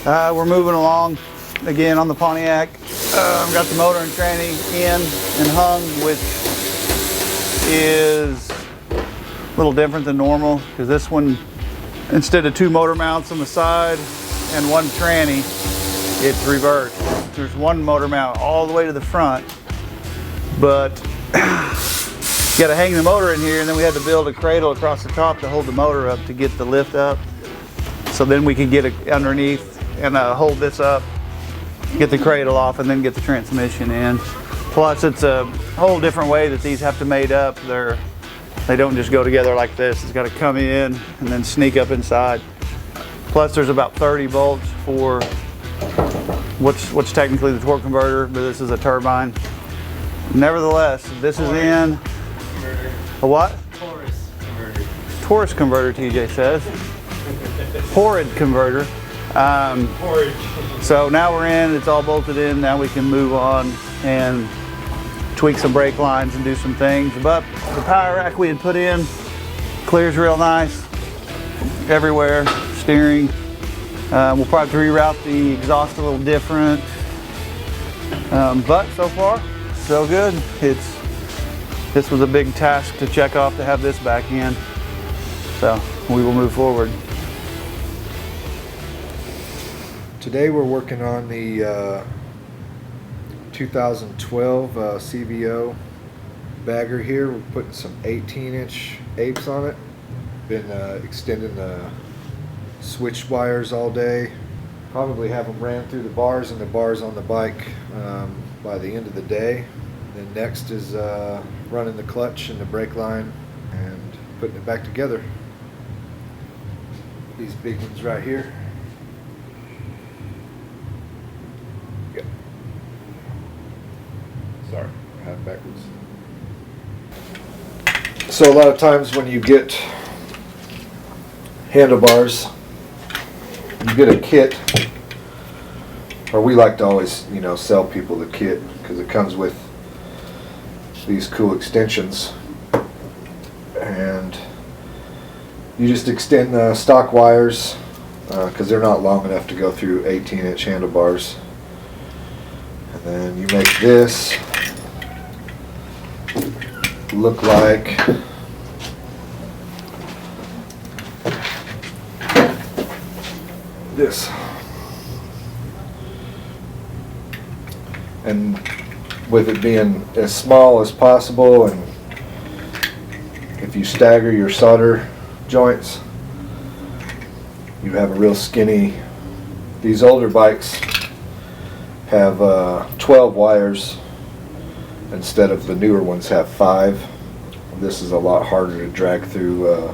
We're moving along again on the Pontiac. Got the motor and tranny in and hung, which is a little different than normal because this one, instead of 2 motor mounts on the side and 1 tranny, it's reversed. There's 1 motor mount all the way to the front, but you got to hang the motor in here, and then we had to build a cradle across the top to hold the motor up to get the lift up. So then we could get it underneath and hold this up, get the cradle off, and then get the transmission in. Plus, it's a whole different way that these have to made up. They don't just go together like this. It's got to come in and then sneak up inside. Plus, there's about 30 volts for what's technically the torque converter, but this is a turbine. Nevertheless, this is in a what? Taurus converter. Taurus converter, TJ says. Horrid converter. Porridge. So now we're in, it's all bolted in. Now we can move on and tweak some brake lines and do some things. But the power rack we had put in clears real nice everywhere. Steering. We'll probably reroute the exhaust a little different. But so far, so good. This was a big task to check off to have this back in. So we will move forward. Today we're working on the 2012 CVO bagger here. We're putting some 18-inch apes on it. Been extending the switch wires all day. Probably have them ran through the bars and the bars on the bike by the end of the day. Then next is running the clutch and the brake line and putting it back together. These big ones right here. Sorry, I had it backwards. So a lot of times when you get handlebars, you get a kit, or we like to always, sell people the kit because it comes with these cool extensions, and you just extend the stock wires because they're not long enough to go through 18-inch handlebars, and then you make this look like this. And with it being as small as possible, and if you stagger your solder joints, you have a real skinny. These older bikes have 12 wires instead of the newer ones have 5. This is a lot harder to drag through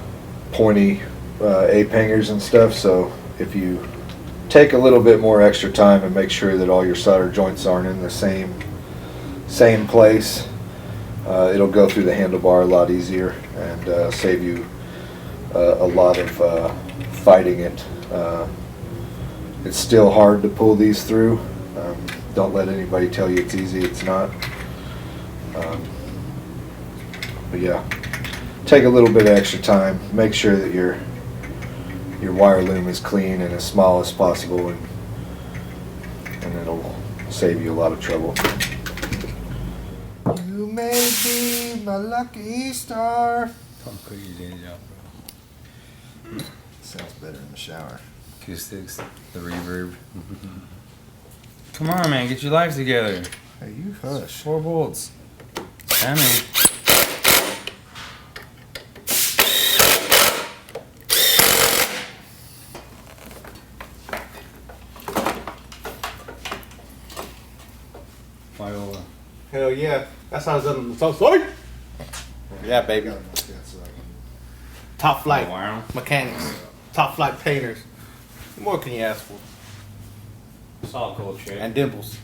pointy ape hangers and stuff, so if you take a little bit more extra time and make sure that all your solder joints aren't in the same place, it'll go through the handlebar a lot easier and save you a lot of fighting it. It's still hard to pull these through. Don't let anybody tell you it's easy, it's not. But yeah, take a little bit of extra time. Make sure that your wire loom is clean and as small as possible, and it'll save you a lot of trouble. You may be my lucky star. Don't put your day job, bro. Sounds better in the shower. Acoustics, the reverb. Come on, man, get your life together. Hey, you hush. 4 bolts. Damn it. Viola. Hell yeah, that sounds so sweet. Yeah, baby. Top flight mechanics, top flight painters. What more can you ask for? Solid gold shape. And dimples.